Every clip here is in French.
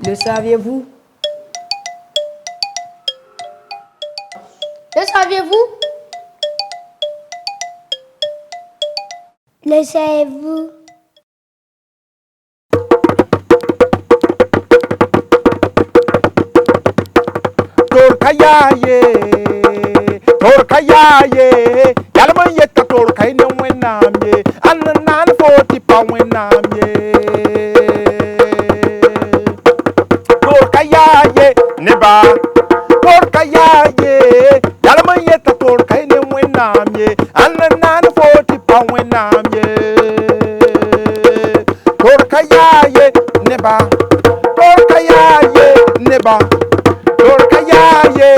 Le saviez-vous? Le saviez-vous? Le savez-vous? Torkayaye, yalama yeta torkay ne wenamye, annan foti pa wenamye. Torkayaye, neba, torkayaye, yalama yeta torkay ne wenamye, annan foti pa wenamye. Torkayaye, neba, torkayaye, neba. Torkayaye,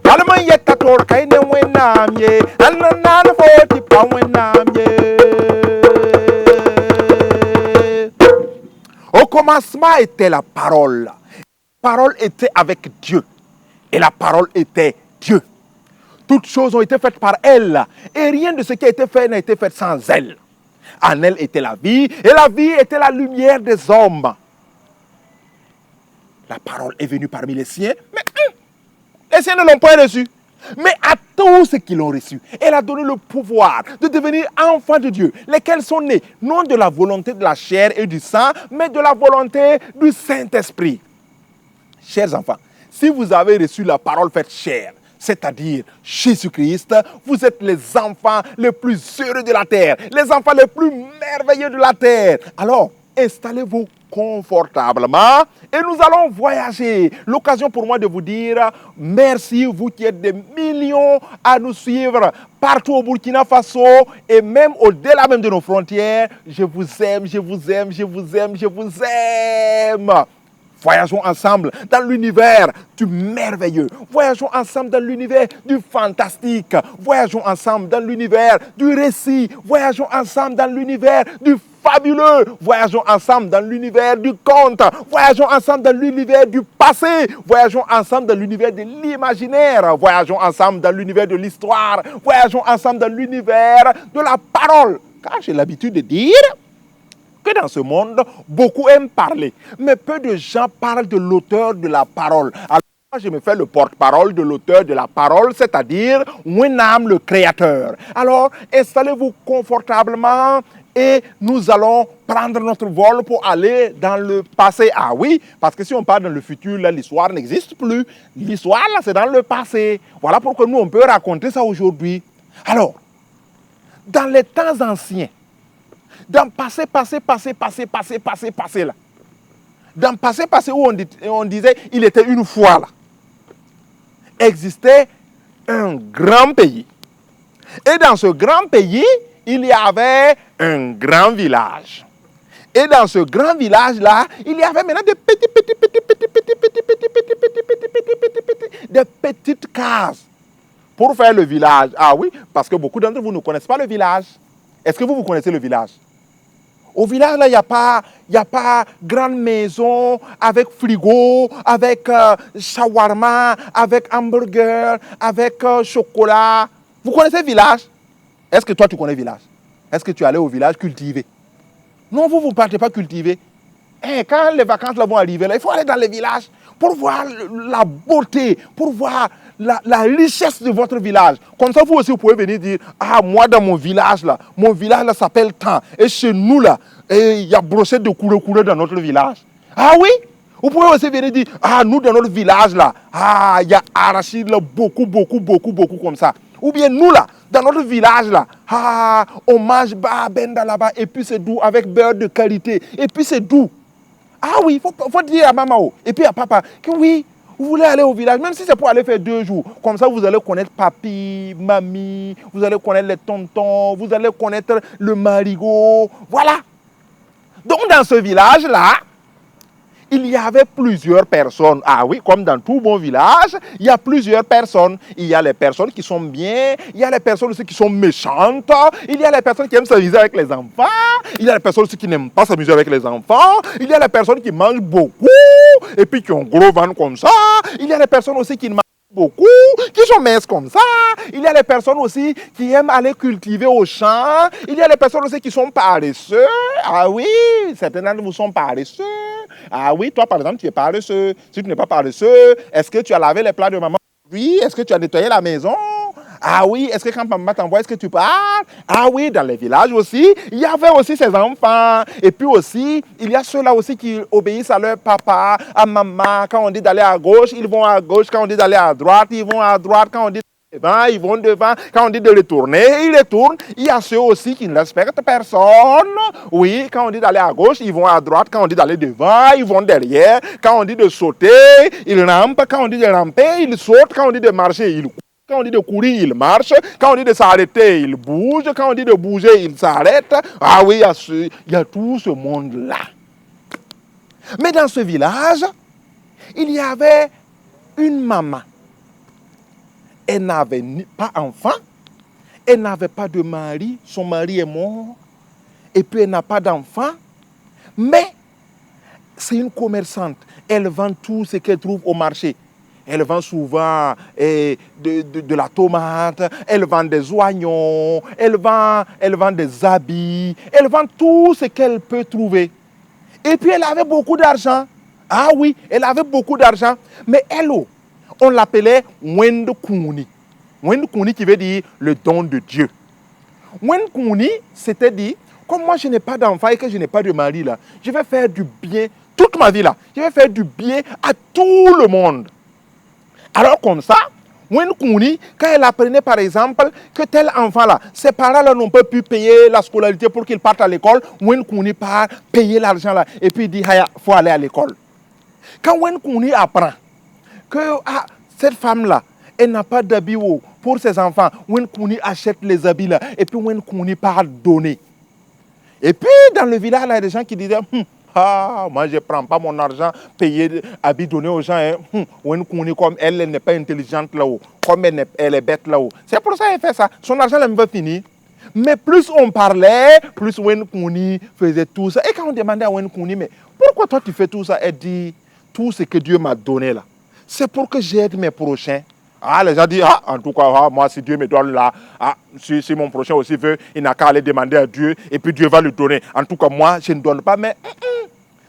yalama yeta torkay ne wenamye, annan foti pa wenamye. Au commencement était la parole. La parole était avec Dieu. Et la parole était Dieu. Toutes choses ont été faites par elle. Et rien de ce qui a été fait n'a été fait sans elle. En elle était la vie. Et la vie était la lumière des hommes. La parole est venue parmi les siens. Mais les siens ne l'ont pas reçue. Mais à tous ceux qui l'ont reçu, elle a donné le pouvoir de devenir enfants de Dieu, lesquels sont nés non de la volonté de la chair et du sang, mais de la volonté du Saint-Esprit. Chers enfants, si vous avez reçu la parole faite chair, c'est-à-dire Jésus-Christ, vous êtes les enfants les plus heureux de la terre, les enfants les plus merveilleux de la terre. Alors, installez-vous confortablement et nous allons voyager. L'occasion pour moi de vous dire merci, vous qui êtes des millions à nous suivre partout au Burkina Faso et même au-delà même de nos frontières. Je vous aime, je vous aime, je vous aime, je vous aime. Voyageons ensemble dans l'univers du merveilleux. Voyageons ensemble dans l'univers du fantastique. Voyageons ensemble dans l'univers du récit. Voyageons ensemble dans l'univers du fabuleux. Voyageons ensemble dans l'univers du conte. Voyageons ensemble dans l'univers du passé. Voyageons ensemble dans l'univers de l'imaginaire. Voyageons ensemble dans l'univers de l'histoire. Voyageons ensemble dans l'univers de la parole. Car j'ai l'habitude de dire que dans ce monde, beaucoup aiment parler, mais peu de gens parlent de l'auteur de la parole. Alors, moi, je me fais le porte-parole de l'auteur de la parole, c'est-à-dire Wenam, le créateur. Alors, installez-vous confortablement et nous allons prendre notre vol pour aller dans le passé. Ah oui, parce que si on part dans le futur, là, l'histoire n'existe plus. L'histoire, là, c'est dans le passé. Voilà pourquoi nous, on peut raconter ça aujourd'hui. Alors, dans les temps anciens, dans passé là. Dans passé où on disait il était une fois là. Existait un grand pays. Et dans ce grand pays, il y avait un grand village. Et dans ce grand village là, il y avait maintenant des petites cases pour faire le village. Ah oui, parce que beaucoup d'entre vous ne connaissent pas le village. Est-ce que vous connaissez le village? Au village, là, il n'y a pas grande maison avec frigo, avec shawarma, avec hamburger, avec chocolat. Vous connaissez le village? Est-ce que toi, tu connais le village? Est-ce que tu es allé au village cultiver? Non, vous ne partez pas cultiver. Quand les vacances là, vont arriver, là, il faut aller dans les villages pour voir la beauté, pour voir la richesse de votre village. Comme ça, vous aussi, vous pouvez venir dire, ah, moi, dans mon village là s'appelle tant. Et chez nous, là, il y a brochette de couleur dans notre village. Ah oui? Vous pouvez aussi venir dire, ah, nous, dans notre village, là, ah, il y a arachide, là, beaucoup comme ça. Ou bien nous, là, dans notre village, là, ah, on mange benda là-bas, et puis c'est doux, avec beurre de qualité, et puis c'est doux. Ah oui, faut dire à maman, et puis à papa, que oui, vous voulez aller au village, même si c'est pour aller faire 2 jours. Comme ça, vous allez connaître papi, mamie, vous allez connaître les tontons, vous allez connaître le marigot. Voilà. Donc, dans ce village-là, il y avait plusieurs personnes. Ah oui, comme dans tout bon village, il y a plusieurs personnes. Il y a les personnes qui sont bien, il y a les personnes aussi qui sont méchantes, il y a les personnes qui aiment s'amuser avec les enfants, il y a les personnes aussi qui n'aiment pas s'amuser avec les enfants, il y a les personnes qui mangent beaucoup et puis qui ont gros ventre comme ça, il y a les personnes aussi qui ne mangent beaucoup qui sont minces comme ça. Il y a les personnes aussi qui aiment aller cultiver au champ. Il y a les personnes aussi qui sont paresseux. Ah oui, certains d'entre vous sont paresseux. Ah oui, toi par exemple, tu es paresseux. Si tu n'es pas paresseux, est-ce que tu as lavé les plats de maman? Oui, est-ce que tu as nettoyé la maison? Ah oui, est-ce que quand maman t'envoie, est-ce que tu pars? Ah oui, dans les villages aussi, il y avait aussi ces enfants. Et puis aussi, il y a ceux-là aussi qui obéissent à leur papa, à maman. Quand on dit d'aller à gauche, ils vont à gauche. Quand on dit d'aller à droite, ils vont à droite. Quand on dit devant, ils vont devant. Quand on dit de retourner, ils retournent. Il y a ceux aussi qui ne respectent personne. Oui, quand on dit d'aller à gauche, ils vont à droite. Quand on dit d'aller devant, ils vont derrière. Quand on dit de sauter, ils rampent. Quand on dit de ramper, ils sautent. Quand on dit de marcher, ils courent. Quand on dit de courir, il marche. Quand on dit de s'arrêter, il bouge. Quand on dit de bouger, il s'arrête. Ah oui, il y a tout ce monde-là. Mais dans ce village, il y avait une maman. Elle n'avait pas d'enfant. Elle n'avait pas de mari. Son mari est mort. Et puis elle n'a pas d'enfant. Mais c'est une commerçante. Elle vend tout ce qu'elle trouve au marché. Elle vend souvent de la tomate, elle vend des oignons, elle vend des habits, elle vend tout ce qu'elle peut trouver. Et puis elle avait beaucoup d'argent. Ah oui, elle avait beaucoup d'argent. Mais elle, on l'appelait Wende Kuni. Wende Kuni qui veut dire le don de Dieu. Wende Kuni, c'était dit, comme moi je n'ai pas d'enfant et que je n'ai pas de mari là, je vais faire du bien toute ma vie là. Je vais faire du bien à tout le monde. Alors comme ça, Wende Kuni, quand elle apprenait par exemple que tel enfant-là, ses parents n'ont pas pu payer la scolarité pour qu'il parte à l'école, Wende Kuni part payer l'argent là et puis il dit, il faut aller à l'école. Quand Wende Kuni apprend que cette femme-là, elle n'a pas d'habits pour ses enfants, Wende Kuni achète les habits là et puis Wende Kuni part donner. Et puis dans le village, il y a des gens qui disaient, moi je ne prends pas mon argent, payer, habits donnés aux gens. Comme elle n'est pas intelligente là-haut, comme elle est bête là-haut. C'est pour ça qu'elle fait ça. Son argent, elle va finir. Mais plus on parlait, plus Wende Kuni faisait tout ça. Et quand on demandait à Wende Kuni, mais pourquoi toi tu fais tout ça? Elle dit, tout ce que Dieu m'a donné là, c'est pour que j'aide mes prochains. Les gens disent, en tout cas, moi, si Dieu me donne là, si mon prochain aussi veut, il n'a qu'à aller demander à Dieu, et puis Dieu va lui donner. En tout cas, moi, je ne donne pas, mais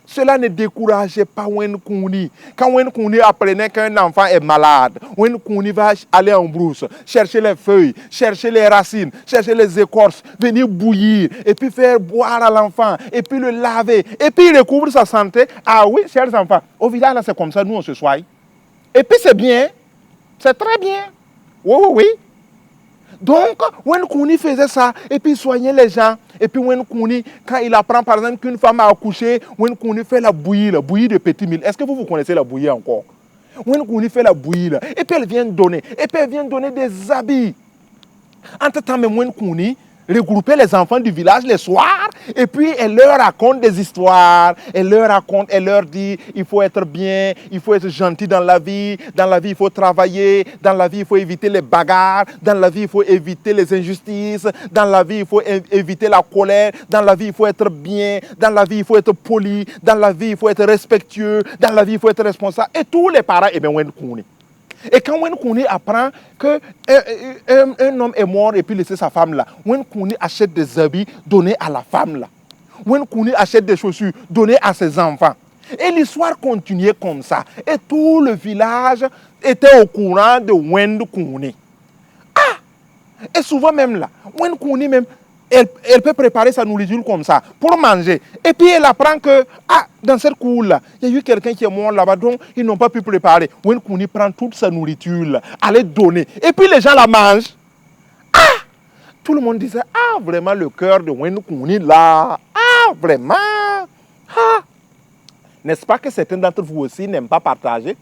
cela ne décourageait pas Wende Kuni. Quand Wende Kuni apprenait qu'un enfant est malade, Wende Kuni va aller en brousse, chercher les feuilles, chercher les racines, chercher les écorces, venir bouillir, et puis faire boire à l'enfant, et puis le laver, et puis il recouvre sa santé. Ah oui, chers enfants, au village, là, c'est comme ça, nous, on se soigne. Et puis c'est bien. C'est très bien. Oui, oui, oui. Donc, Wende Kuni faisait ça, et puis il soignait les gens. Et puis Wende Kuni, quand il apprend par exemple qu'une femme a accouché, Wende Kuni fait la bouillie de petit mille. Est-ce que vous connaissez la bouillie encore? Wende Kuni fait la bouillie, et puis elle vient donner. Et puis elle vient donner des habits. Entre-temps, même Wende Kuni regroupait les enfants du village les soirs et puis elle leur raconte des histoires, elle leur dit il faut être bien, il faut être gentil dans la vie il faut travailler, dans la vie il faut éviter les bagarres, dans la vie il faut éviter les injustices, dans la vie il faut éviter la colère, dans la vie il faut être bien, dans la vie il faut être poli, dans la vie il faut être respectueux, dans la vie il faut être responsable. Et tous les parents, et bien Wende Kuni. Et quand Wende Kuni apprend qu'un homme est mort et puis laissé sa femme là, Wende Kuni achète des habits donnés à la femme là. Wende Kuni achète des chaussures données à ses enfants. Et l'histoire continuait comme ça. Et tout le village était au courant de Wende Kuni. Et souvent même là, Wende Kuni même, elle peut préparer sa nourriture comme ça, pour manger. Et puis elle apprend que, dans cette cour-là, il y a eu quelqu'un qui est mort là-bas, donc ils n'ont pas pu préparer. Wende Kuni prend toute sa nourriture, là, à les donner. Et puis les gens la mangent. Tout le monde disait, vraiment le cœur de Wende Kuni là. Vraiment. N'est-ce pas que certains d'entre vous aussi n'aiment pas partager?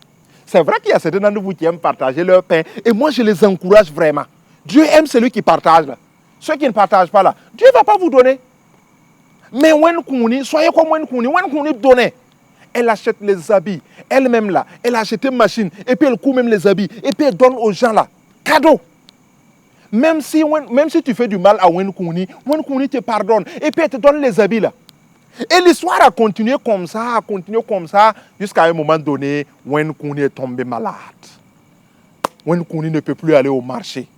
C'est vrai qu'il y a certains d'entre vous qui aiment partager leur pain. Et moi, je les encourage vraiment. Dieu aime celui qui partage là. Ceux qui ne partagent pas là, Dieu ne va pas vous donner. Mais Wende Kuni, soyez comme Wende Kuni. Wende Kuni donnait. Elle achète les habits. Elle-même là, elle a acheté une machine. Et puis elle coud même les habits. Et puis elle donne aux gens là. Cadeau. Même si tu fais du mal à Wende Kuni te pardonne. Et puis elle te donne les habits là. Et l'histoire a continué comme ça, jusqu'à un moment donné, Wende Kuni est tombé malade. Wenkouni ne peut plus aller au marché.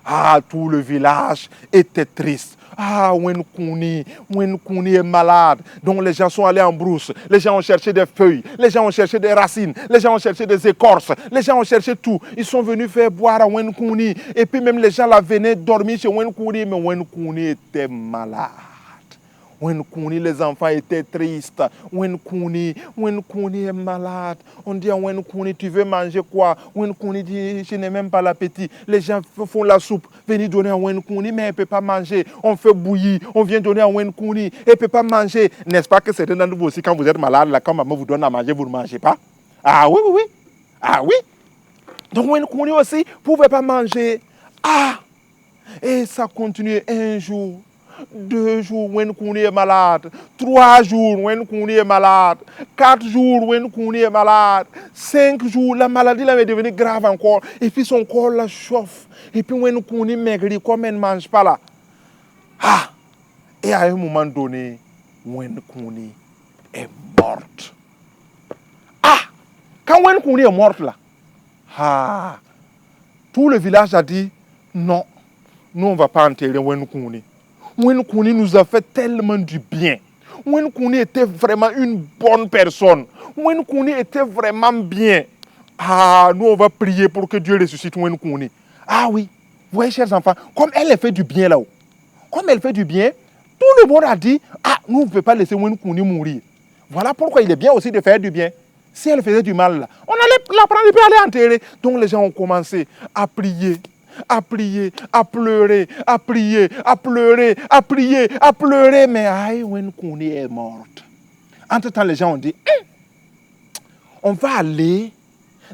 Ah, tout le village était triste. Ah, Wenkouni est malade. Donc les gens sont allés en brousse. Les gens ont cherché des feuilles. Les gens ont cherché des racines. Les gens ont cherché des écorces. Les gens ont cherché tout. Ils sont venus faire boire à Wenkouni. Et puis même les gens là venaient dormir chez Wenkouni. Mais Wenkouni était malade. Wenkouni, les enfants étaient tristes. Wenkouni est malade. On dit à Wenkouni, tu veux manger quoi? Wenkouni dit, je n'ai même pas l'appétit. Les gens font la soupe, venez donner à Wenkouni, mais elle ne peut pas manger. On fait bouillir, on vient donner à Wenkouni, elle ne peut pas manger. N'est-ce pas que certains d'entre vous aussi, quand vous êtes malade, là, quand maman vous donne à manger, vous ne mangez pas? Ah oui, oui, oui. Ah oui. Donc Wenkouni aussi ne pouvait pas manger. Ah! Et ça continue un jour. 2 jours, Wenkouni est malade. 3 jours, Wenkouni est malade. 4 jours, Wenkouni est malade. 5 jours, la maladie là est devenue grave encore. Et puis son corps la chauffe. Et puis Wenkouni maigrit comme elle ne mange pas là. Ah! Et à un moment donné, Wenkouni est morte. Ah! Quand Wenkouni est morte là, ah! Tout le village a dit non, nous on ne va pas enterrer Wenkouni. Wenkouni nous a fait tellement du bien. Wenkouni était vraiment une bonne personne. Wenkouni était vraiment bien. Ah, nous on va prier pour que Dieu ressuscite Wenkouni. Ah oui, vous voyez chers enfants, comme elle fait du bien là-haut. Comme elle fait du bien, tout le monde a dit, ah, nous ne pouvons pas laisser Wenkouni mourir. Voilà pourquoi il est bien aussi de faire du bien. Si elle faisait du mal là, on allait la prendre et puis aller enterrer. Donc les gens ont commencé à prier. À prier, à pleurer, à prier, à pleurer, à prier, à pleurer. Mais aïe, Wenkouni est morte. Entre-temps, les gens ont dit, on va aller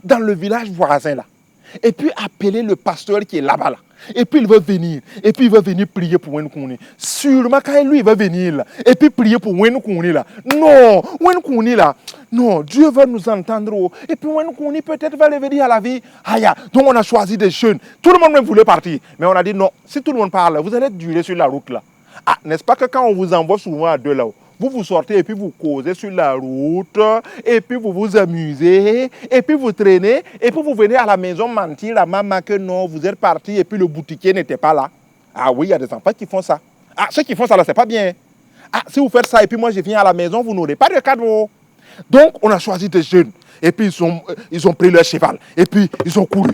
dans le village voisin là. Et puis appeler le pasteur qui est là-bas là. Et puis il va venir. Et puis il va venir prier pour Wenkouni. Sûrement quand lui il va venir là. Et puis prier pour Wenkouni là. Non, Wenkouni là. Non, Dieu va nous entendre. Et puis Wenkouni peut-être va revenir à la vie. Aïe, donc on a choisi des jeunes. Tout le monde même voulait partir. Mais on a dit non, si tout le monde parle, vous allez durer sur la route là. Ah, n'est-ce pas que quand on vous envoie souvent à 2 là, vous sortez et puis vous causez sur la route, et puis vous vous amusez, et puis vous traînez, et puis vous venez à la maison mentir à maman que non, vous êtes parti et puis le boutiquier n'était pas là. Ah oui, il y a des enfants qui font ça. Ah, ceux qui font ça là, c'est pas bien. Ah, si vous faites ça et puis moi je viens à la maison, vous n'aurez pas de cadeau. Donc on a choisi des jeunes. Et puis ils ont pris leur cheval. Et puis ils ont couru.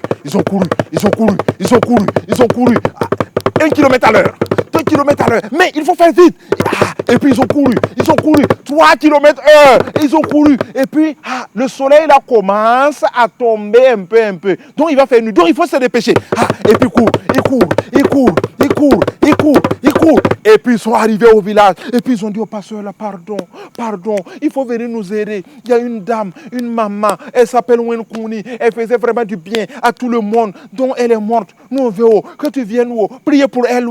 1 kilomètre à l'heure. 2 kilomètres à l'heure. Mais il faut faire vite. Ah, et puis ils ont couru. 3 kilomètres heure. Ils ont couru. Et puis le soleil là commence à tomber un peu. Donc il va faire nuit. Donc il faut se dépêcher. Ah, et puis ils courent. Et puis ils sont arrivés au village. Et puis ils ont dit au pasteur là, pardon. Il faut venir nous aider. Il y a une dame, une maman. Elle s'appelle Wenkouni. Elle faisait vraiment du bien à tout le monde. Donc elle est morte. Nous on veut que tu viennes prier pour elle.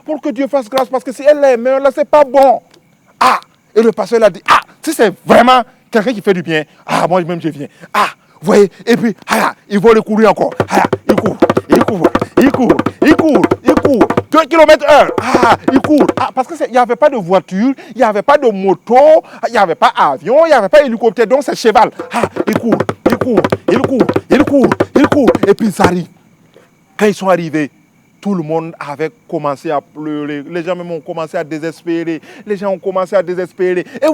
Pour que Dieu fasse grâce. Parce que si elle est morte là, c'est pas bon. Et le pasteur a dit, si c'est vraiment quelqu'un qui fait du bien, moi même je viens. Vous voyez, et puis, il va le courir encore. Il court. 2 kilomètres heure. Il court. Parce qu'il n'y avait pas de voiture, il n'y avait pas de moto, il n'y avait pas d'avion, il n'y avait pas d'hélicoptère, donc c'est cheval. Il court. Et puis ils arrivent. Quand ils sont arrivés, tout le monde avait commencé à pleurer. Les gens même ont commencé à désespérer. Et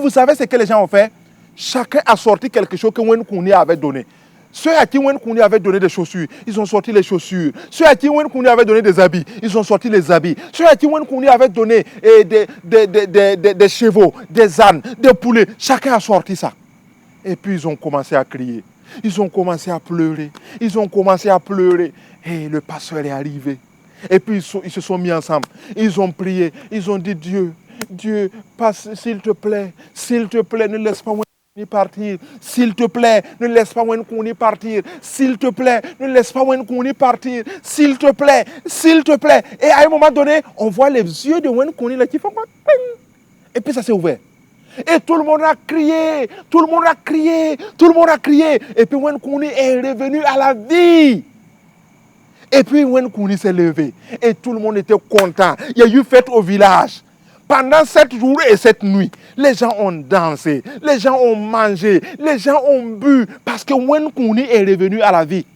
vous savez ce que les gens ont fait? Chacun a sorti quelque chose que Wenkouni avait donné. Ceux à qui Wenkouni avait donné des chaussures, ils ont sorti les chaussures. Ceux à qui Wenkouni avait donné des habits, ils ont sorti les habits. Ceux à qui Wenkouni avait donné des chevaux, des ânes, des poulets, chacun a sorti ça. Et puis ils ont commencé à crier. Ils ont commencé à pleurer. Et le pasteur est arrivé. Et puis ils se sont mis ensemble. Ils ont prié. Ils ont dit, Dieu, passe, s'il te plaît, ne laisse pas Wenkouni partir. S'il te plaît, ne laisse pas Wenkouni partir. S'il te plaît, ne laisse pas Wenkouni partir. S'il te plaît. Et à un moment donné, on voit les yeux de Wenkouni là qui font quoi? Et puis ça s'est ouvert. Et tout le monde a crié. Et puis Wenkouni est revenu à la vie. Et puis Wenkouni s'est levé. Et tout le monde était content. Il y a eu fête au village. Pendant 7 jours et 7 nuits, les gens ont dansé, les gens ont mangé, les gens ont bu. Parce que Wenkouni est revenu à la vie.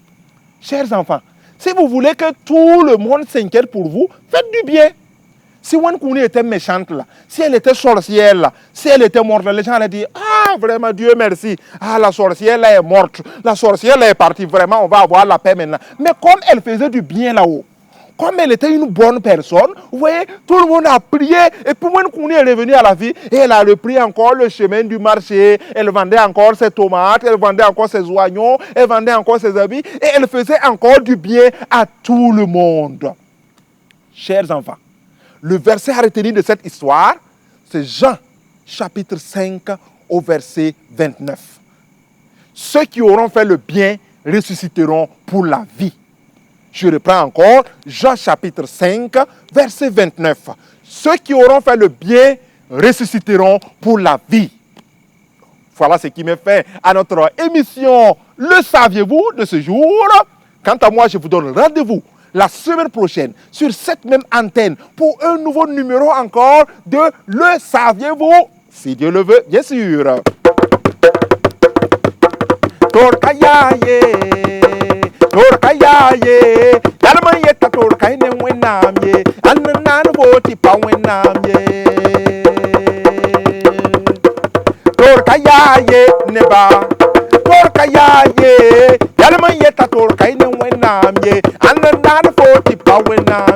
Chers enfants, si vous voulez que tout le monde s'inquiète pour vous, faites du bien. Si Wankouni était méchante là, si elle était sorcière là, si elle était morte, les gens allaient dire, ah vraiment Dieu merci, ah la sorcière là est morte, la sorcière là est partie, vraiment on va avoir la paix maintenant. Mais comme elle faisait du bien là-haut, comme elle était une bonne personne, vous voyez, tout le monde a prié, et puis Wankouni est revenue à la vie, et elle a repris encore le chemin du marché, elle vendait encore ses tomates, elle vendait encore ses oignons, elle vendait encore ses habits, et elle faisait encore du bien à tout le monde. Chers enfants, le verset à retenir de cette histoire, c'est Jean, chapitre 5, au verset 29. Ceux qui auront fait le bien ressusciteront pour la vie. Je reprends encore, Jean, chapitre 5, verset 29. Ceux qui auront fait le bien ressusciteront pour la vie. Voilà ce qui me fait à notre émission Le saviez-vous de ce jour. Quant à moi, je vous donne rendez-vous la semaine prochaine sur cette même antenne pour un nouveau numéro encore de Le saviez-vous, si Dieu le veut, bien sûr. Torkayaye, torkayaye, yalma yetta torkayne wenamye, annan voti pa wenamye. Torkayaye neba, torkayaye, yalma yetta torkayne wenamye, annan voti pa wenamye.